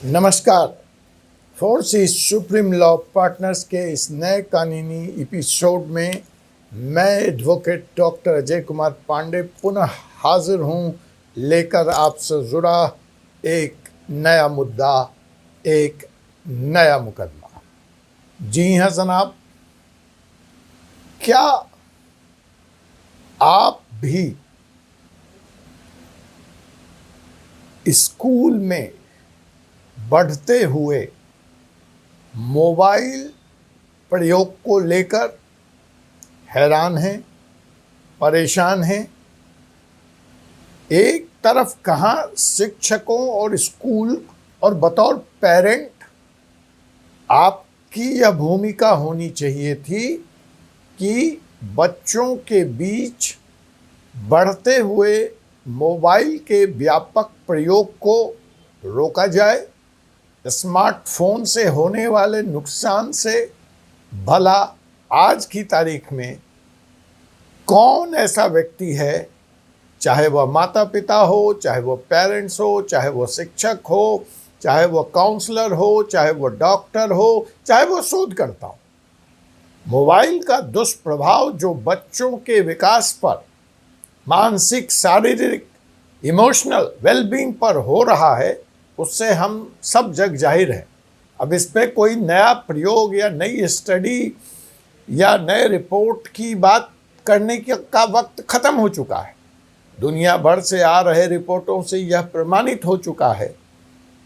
नमस्कार। Forces supreme law partners के इस नए कानूनी एपिसोड में मैं एडवोकेट डॉक्टर अजय कुमार पांडे पुनः हाजिर हूं, लेकर आपसे जुड़ा एक नया मुद्दा, एक नया मुकदमा। जी हां जनाब, क्या आप भी स्कूल में बढ़ते हुए मोबाइल प्रयोग को लेकर हैरान हैं, परेशान हैं? एक तरफ कहाँ शिक्षकों और स्कूल और बतौर पेरेंट आपकी यह भूमिका होनी चाहिए थी कि बच्चों के बीच बढ़ते हुए मोबाइल के व्यापक प्रयोग को रोका जाए, स्मार्टफोन से होने वाले नुकसान से भला आज की तारीख में कौन ऐसा व्यक्ति है, चाहे वह माता पिता हो, चाहे वह पेरेंट्स हो, चाहे वह शिक्षक हो, चाहे वह काउंसलर हो, चाहे वह डॉक्टर हो, चाहे वह शोधकर्ता हो, मोबाइल का दुष्प्रभाव जो बच्चों के विकास पर, मानसिक, शारीरिक, इमोशनल वेलबींग पर हो रहा है, उससे हम सब जग जाहिर है। अब इस पे कोई नया प्रयोग या नई स्टडी या नए रिपोर्ट की बात करने का वक्त ख़त्म हो चुका है। दुनिया भर से आ रहे रिपोर्टों से यह प्रमाणित हो चुका है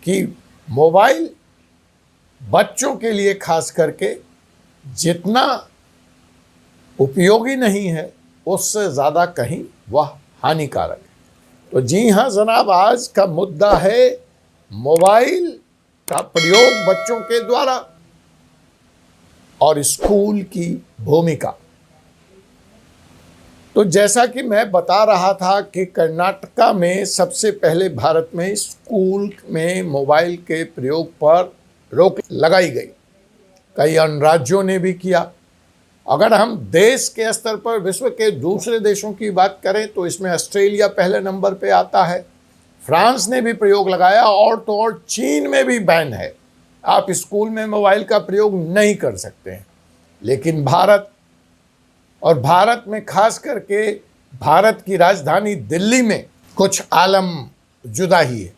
कि मोबाइल बच्चों के लिए खास करके जितना उपयोगी नहीं है, उससे ज़्यादा कहीं वह हानिकारक है। तो जी हाँ जनाब, आज का मुद्दा है मोबाइल का प्रयोग बच्चों के द्वारा और स्कूल की भूमिका। तो जैसा कि मैं बता रहा था कि कर्नाटका में सबसे पहले भारत में स्कूल में मोबाइल के प्रयोग पर रोक लगाई गई। कई अन्य राज्यों ने भी किया। अगर हम देश के स्तर पर विश्व के दूसरे देशों की बात करें तो इसमें ऑस्ट्रेलिया पहले नंबर पे आता है। फ्रांस ने भी प्रयोग लगाया, और तो और चीन में भी बैन है, आप स्कूल में मोबाइल का प्रयोग नहीं कर सकते हैं। लेकिन भारत, और भारत में खास करके भारत की राजधानी दिल्ली में कुछ आलम जुदा ही है।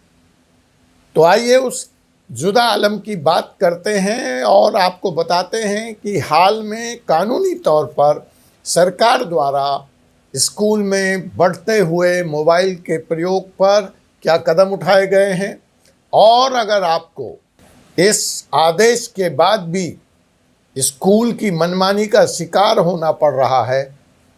तो आइए उस जुदा आलम की बात करते हैं और आपको बताते हैं कि हाल में कानूनी तौर पर सरकार द्वारा स्कूल में बढ़ते हुए मोबाइल के प्रयोग पर क्या कदम उठाए गए हैं। और अगर आपको इस आदेश के बाद भी स्कूल की मनमानी का शिकार होना पड़ रहा है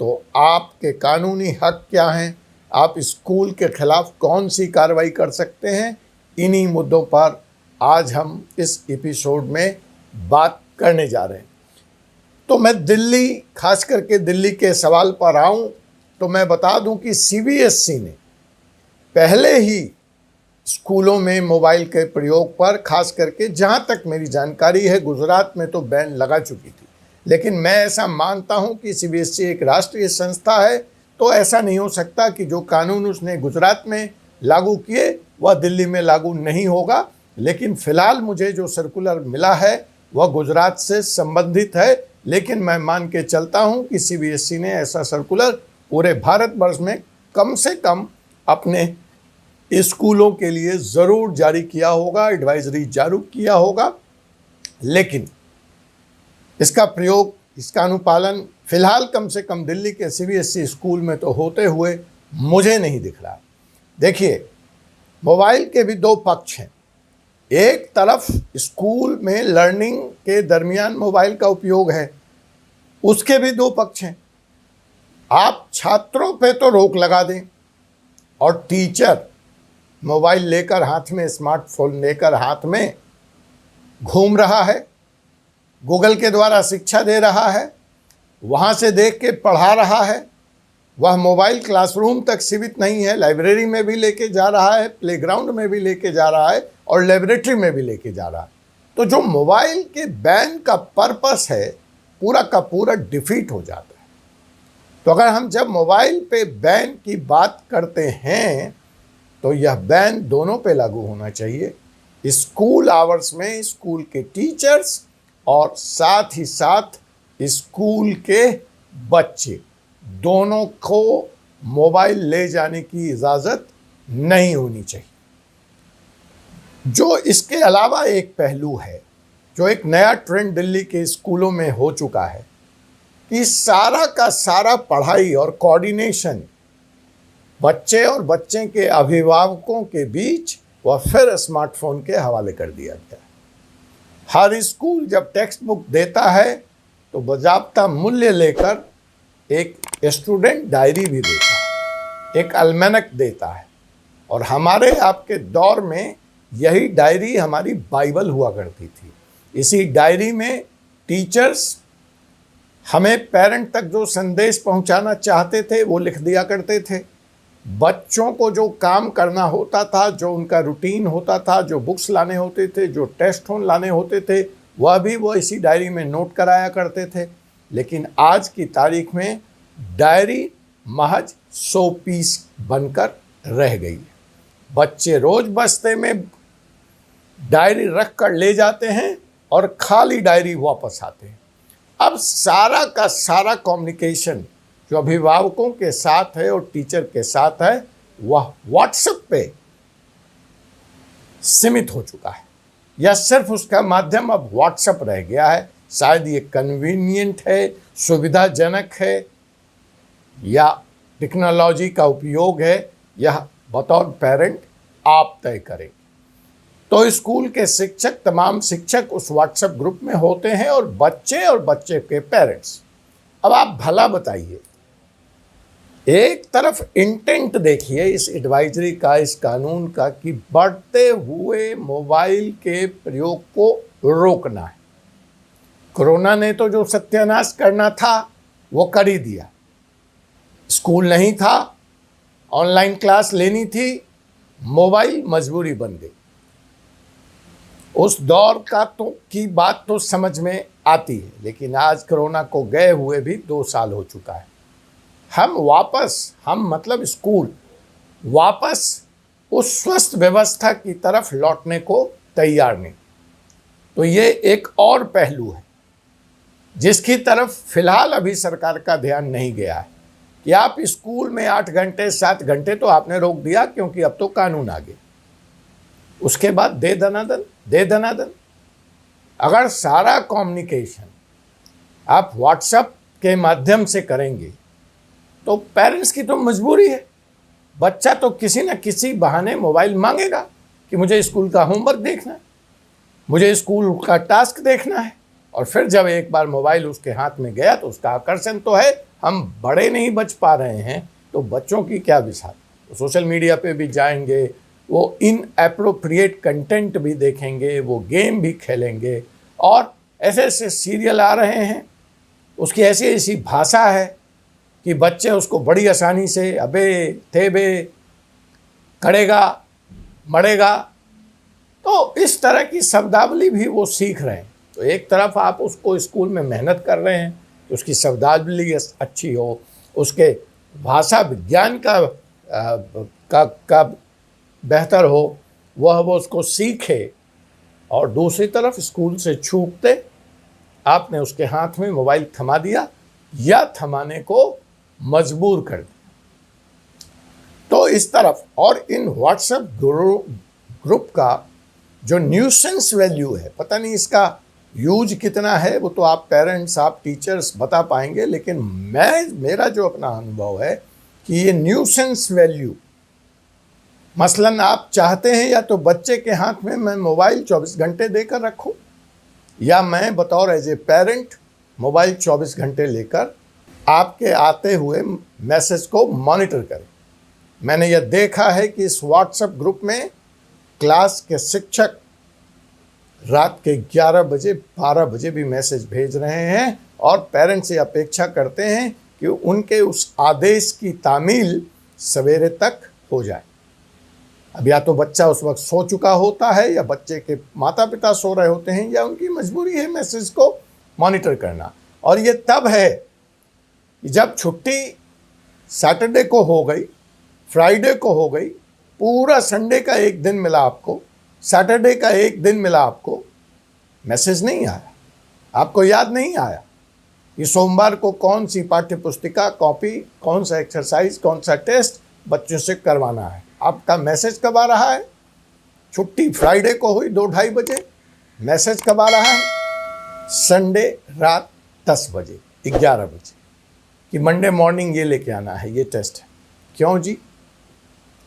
तो आपके कानूनी हक क्या हैं, आप स्कूल के खिलाफ कौन सी कार्रवाई कर सकते हैं, इन्हीं मुद्दों पर आज हम इस एपिसोड में बात करने जा रहे हैं। तो मैं दिल्ली, खास करके दिल्ली के सवाल पर आऊं तो मैं बता दूं कि सीबीएसई ने पहले ही स्कूलों में मोबाइल के प्रयोग पर, खास करके जहां तक मेरी जानकारी है गुजरात में तो बैन लगा चुकी थी। लेकिन मैं ऐसा मानता हूं कि सीबीएसई एक राष्ट्रीय संस्था है, तो ऐसा नहीं हो सकता कि जो कानून उसने गुजरात में लागू किए वह दिल्ली में लागू नहीं होगा। लेकिन फ़िलहाल मुझे जो सर्कुलर मिला है वह गुजरात से संबंधित है, लेकिन मैं मान के चलता हूं कि सीबीएसई ने ऐसा सर्कुलर पूरे भारतवर्ष में कम से कम अपने स्कूलों के लिए ज़रूर जारी किया होगा, एडवाइजरी जारी किया होगा। लेकिन इसका प्रयोग, इसका अनुपालन फ़िलहाल कम से कम दिल्ली के सीबीएसई स्कूल में तो होते हुए मुझे नहीं दिख रहा। देखिए, मोबाइल के भी दो पक्ष हैं। एक तरफ स्कूल में लर्निंग के दरमियान मोबाइल का उपयोग है, उसके भी दो पक्ष हैं। आप छात्रों पे तो रोक लगा दें और टीचर मोबाइल लेकर हाथ में, स्मार्टफोन लेकर हाथ में घूम रहा है, गूगल के द्वारा शिक्षा दे रहा है, वहाँ से देख के पढ़ा रहा है। वह मोबाइल क्लासरूम तक सीमित नहीं है, लाइब्रेरी में भी लेके जा रहा है, प्लेग्राउंड में भी लेके जा रहा है और लेबोरेटरी में भी लेके जा रहा है। तो जो मोबाइल के बैन का पर्पस है पूरा का पूरा डिफीट हो जाता है। तो अगर हम जब मोबाइल पे बैन की बात करते हैं तो यह बैन दोनों पे लागू होना चाहिए, स्कूल आवर्स में स्कूल के टीचर्स और साथ ही साथ स्कूल के बच्चे दोनों को मोबाइल ले जाने की इजाज़त नहीं होनी चाहिए। जो इसके अलावा एक पहलू है, जो एक नया ट्रेंड दिल्ली के स्कूलों में हो चुका है कि सारा का सारा पढ़ाई और कोऑर्डिनेशन बच्चे और बच्चे के अभिभावकों के बीच व फिर स्मार्टफोन के हवाले कर दिया गया है। हर स्कूल जब टेक्स्ट बुक देता है तो बाज़ाब्ता मूल्य लेकर एक स्टूडेंट डायरी भी देता है, एक अलमैनक देता है। और हमारे आपके दौर में यही डायरी हमारी बाइबल हुआ करती थी। इसी डायरी में टीचर्स हमें पेरेंट तक जो संदेश पहुंचाना चाहते थे वो लिख दिया करते थे। बच्चों को जो काम करना होता था, जो उनका रूटीन होता था, जो बुक्स लाने होते थे, जो टेस्ट लाने होते थे, वह भी वो इसी डायरी में नोट कराया करते थे। लेकिन आज की तारीख में डायरी महज 100 पीस बनकर रह गई है। बच्चे रोज बस्ते में डायरी रख कर ले जाते हैं और खाली डायरी वापस आते हैं। अब सारा का सारा कम्युनिकेशन जो अभिभावकों के साथ है और टीचर के साथ है वह व्हाट्सएप पे सीमित हो चुका है, या सिर्फ उसका माध्यम अब व्हाट्सएप रह गया है। शायद ये कन्वीनियंट है, सुविधाजनक है, या टेक्नोलॉजी का उपयोग है, यह बतौर पेरेंट आप तय करें। तो स्कूल के शिक्षक, तमाम शिक्षक उस व्हाट्सएप ग्रुप में होते हैं और बच्चे के पेरेंट्स। अब आप भला बताइए, एक तरफ इंटेंट देखिए इस एडवाइजरी का, इस कानून का, कि बढ़ते हुए मोबाइल के प्रयोग को रोकना है। कोरोना ने तो जो सत्यानाश करना था वो कर ही दिया। स्कूल नहीं था, ऑनलाइन क्लास लेनी थी, मोबाइल मजबूरी बन गई। उस दौर का की बात तो समझ में आती है, लेकिन आज कोरोना को गए हुए भी 2 साल हो चुका है। हम मतलब स्कूल वापस उस स्वस्थ व्यवस्था की तरफ लौटने को तैयार नहीं। तो ये एक और पहलू है जिसकी तरफ फिलहाल अभी सरकार का ध्यान नहीं गया है कि आप स्कूल में 8 घंटे 7 घंटे तो आपने रोक दिया क्योंकि अब तो कानून आ गया। उसके बाद दे दनादन। अगर सारा कम्युनिकेशन आप व्हाट्सएप के माध्यम से करेंगे तो पेरेंट्स की तो मजबूरी है। बच्चा तो किसी न किसी बहाने मोबाइल मांगेगा कि मुझे स्कूल का होमवर्क देखना है, मुझे स्कूल का टास्क देखना है। और फिर जब एक बार मोबाइल उसके हाथ में गया तो उसका आकर्षण तो है, हम बड़े नहीं बच पा रहे हैं तो बच्चों की क्या विसात। तो सोशल मीडिया पे भी जाएंगे, वो इनएप्रोप्रिएट कंटेंट भी देखेंगे, वो गेम भी खेलेंगे, और ऐसे ऐसे सीरियल आ रहे हैं, उसकी ऐसी ऐसी भाषा है कि बच्चे उसको बड़ी आसानी से अबे थेबे, करेगा, मरेगा, तो इस तरह की शब्दावली भी वो सीख रहे हैं। तो एक तरफ आप उसको स्कूल में मेहनत कर रहे हैं कि उसकी शब्दावली अच्छी हो, उसके भाषा विज्ञान का बेहतर हो, वह वो उसको सीखे, और दूसरी तरफ स्कूल से छूटते आपने उसके हाथ में मोबाइल थमा दिया या थमाने को मजबूर कर दिया। तो इस तरफ, और इन व्हाट्सएप ग्रुप का जो न्यूसेंस वैल्यू है, पता नहीं इसका यूज कितना है, वो तो आप पेरेंट्स, आप टीचर्स बता पाएंगे, लेकिन मेरा जो अपना अनुभव है कि ये न्यूसेंस वैल्यू, मसलन आप चाहते हैं या तो बच्चे के हाथ में मैं मोबाइल 24 घंटे देकर रखूं, या मैं बतौर एज ए पेरेंट मोबाइल 24 घंटे लेकर आपके आते हुए मैसेज को मॉनिटर करें। मैंने यह देखा है कि इस व्हाट्सएप ग्रुप में क्लास के शिक्षक रात के 11 बजे 12 बजे भी मैसेज भेज रहे हैं और पेरेंट्स से अपेक्षा करते हैं कि उनके उस आदेश की तामील सवेरे तक हो जाए। अब या तो बच्चा उस वक्त सो चुका होता है, या बच्चे के माता पिता सो रहे होते हैं, या उनकी मजबूरी है मैसेज को मॉनिटर करना। और ये तब है जब छुट्टी सैटरडे को हो गई, फ्राइडे को हो गई, पूरा संडे का एक दिन मिला आपको, सैटरडे का एक दिन मिला आपको, मैसेज नहीं आया, आपको याद नहीं आया कि सोमवार को कौन सी पाठ्य पुस्तिका, कॉपी, कौन सा एक्सरसाइज, कौन सा टेस्ट बच्चों से करवाना है। आपका मैसेज कब आ रहा है? छुट्टी फ्राइडे को हुई 2-2:30 बजे, मैसेज कब आ रहा है? संडे रात 10 बजे, 11 बजे कि मंडे मॉर्निंग ये लेके आना है, ये टेस्ट है। क्यों जी?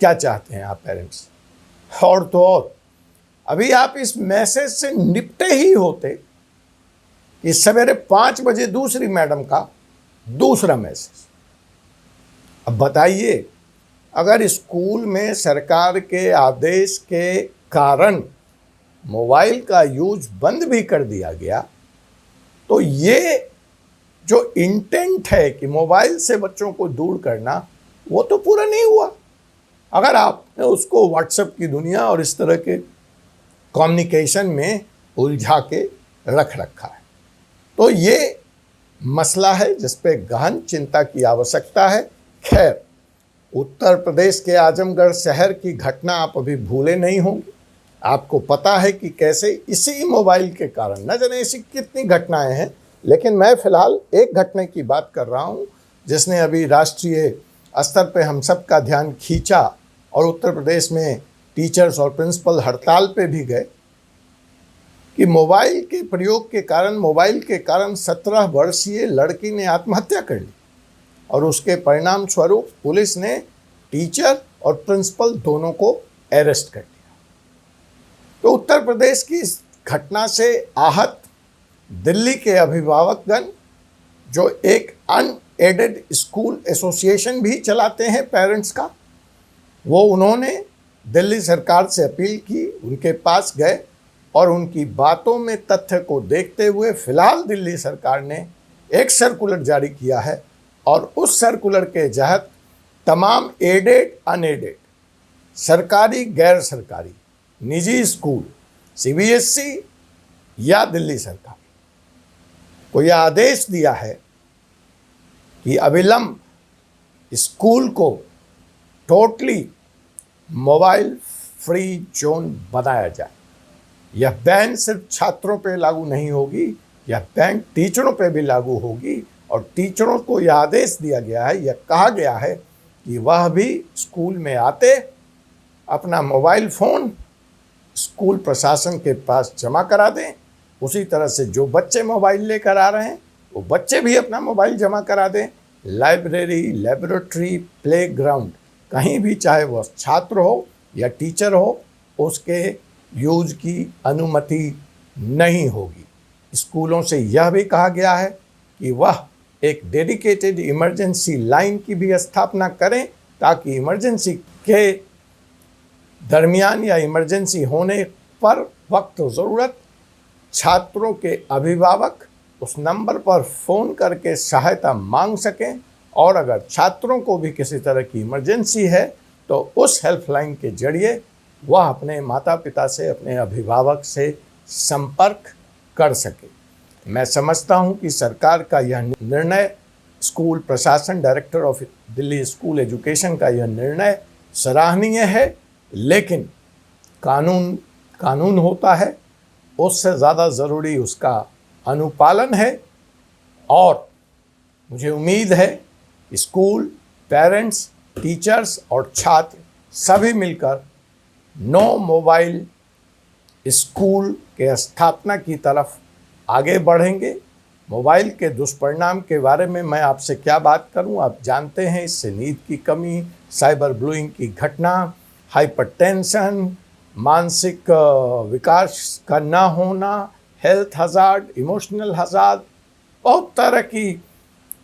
क्या चाहते हैं आप पेरेंट्स? और तो और अभी आप इस मैसेज से निपटे ही होते कि सवेरे 5 बजे दूसरी मैडम का दूसरा मैसेज। अब बताइए, अगर स्कूल में सरकार के आदेश के कारण मोबाइल का यूज बंद भी कर दिया गया, तो ये जो इंटेंट है कि मोबाइल से बच्चों को दूर करना, वो तो पूरा नहीं हुआ। अगर आपने उसको व्हाट्सएप की दुनिया और इस तरह के कम्युनिकेशन में उलझा के रख रखा है, तो ये मसला है जिस पे गहन चिंता की आवश्यकता है। खैर, उत्तर प्रदेश के आजमगढ़ शहर की घटना आप अभी भूले नहीं होंगे। आपको पता है कि कैसे इसी मोबाइल के कारण, न जाने ऐसी कितनी घटनाएं हैं, लेकिन मैं फिलहाल एक घटना की बात कर रहा हूं जिसने अभी राष्ट्रीय स्तर पे हम सब का ध्यान खींचा और उत्तर प्रदेश में टीचर्स और प्रिंसिपल हड़ताल पे भी गए कि मोबाइल के प्रयोग के कारण 17 वर्षीय लड़की ने आत्महत्या कर ली और उसके परिणाम स्वरूप पुलिस ने टीचर और प्रिंसिपल दोनों को अरेस्ट कर लिया। तो उत्तर प्रदेश की इस घटना से आहत दिल्ली के अभिभावकगण, जो एक अनएडेड स्कूल एसोसिएशन भी चलाते हैं पेरेंट्स का, उन्होंने दिल्ली सरकार से अपील की, उनके पास गए और उनकी बातों में तथ्य को देखते हुए फिलहाल दिल्ली सरकार ने एक सर्कुलर जारी किया है और उस सर्कुलर के तहत तमाम एडेड, अनएडेड, सरकारी, गैर सरकारी, निजी स्कूल, सीबीएसई या दिल्ली सरकार को यह आदेश दिया है कि अविलंब स्कूल को टोटली मोबाइल फ्री जोन बनाया जाए। यह बैन सिर्फ छात्रों पे लागू नहीं होगी, यह बैन टीचरों पे भी लागू होगी और टीचरों को यह आदेश दिया गया है, यह कहा गया है कि वह भी स्कूल में आते अपना मोबाइल फ़ोन स्कूल प्रशासन के पास जमा करा दें। उसी तरह से जो बच्चे मोबाइल लेकर आ रहे हैं वो बच्चे भी अपना मोबाइल जमा करा दें। लाइब्रेरी, लेबोरेटरी, प्लेग्राउंड, कहीं भी, चाहे वह छात्र हो या टीचर हो, उसके यूज की अनुमति नहीं होगी। स्कूलों से यह भी कहा गया है कि वह एक डेडिकेटेड इमरजेंसी लाइन की भी स्थापना करें ताकि इमरजेंसी के दरमियान या इमरजेंसी होने पर वक्त ज़रूरत छात्रों के अभिभावक उस नंबर पर फ़ोन करके सहायता मांग सकें और अगर छात्रों को भी किसी तरह की इमरजेंसी है तो उस हेल्पलाइन के जरिए वह अपने माता पिता से, अपने अभिभावक से संपर्क कर सके। मैं समझता हूं कि सरकार का यह निर्णय, स्कूल प्रशासन, director of Delhi school education का यह निर्णय सराहनीय है, लेकिन कानून होता है, उससे ज़्यादा ज़रूरी उसका अनुपालन है। और मुझे उम्मीद है कि स्कूल, पेरेंट्स, टीचर्स और छात्र सभी मिलकर नो मोबाइल स्कूल के स्थापना की तरफ आगे बढ़ेंगे। मोबाइल के दुष्परिणाम के बारे में मैं आपसे क्या बात करूं, आप जानते हैं। इससे नींद की कमी, साइबर बुलिंग की घटना, हाइपरटेंशन, मानसिक विकास का ना होना, हेल्थ हजार्ड, इमोशनल हजार्ड, बहुत तरह की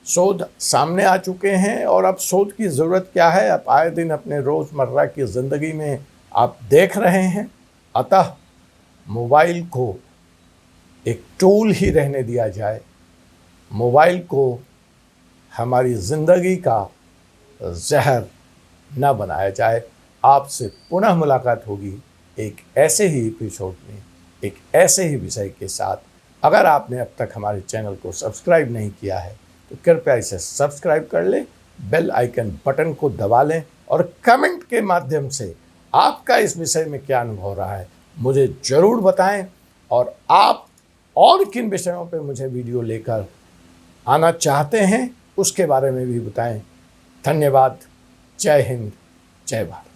शोध सामने आ चुके हैं। और अब शोध की ज़रूरत क्या है, आप आए दिन अपने रोज़मर्रा की ज़िंदगी में आप देख रहे हैं। अतः मोबाइल को एक टूल ही रहने दिया जाए, मोबाइल को हमारी ज़िंदगी का जहर न बनाया जाए। आपसे पुनः मुलाकात होगी एक ऐसे ही एपिसोड में, एक ऐसे ही विषय के साथ। अगर आपने अब तक हमारे चैनल को सब्सक्राइब नहीं किया है तो कृपया इसे सब्सक्राइब कर लें, बेल आइकन बटन को दबा लें और कमेंट के माध्यम से आपका इस विषय में क्या अनुभव रहा है मुझे ज़रूर बताएं और आप और किन विषयों पे मुझे वीडियो लेकर आना चाहते हैं उसके बारे में भी बताएं। धन्यवाद। जय हिंद, जय भारत।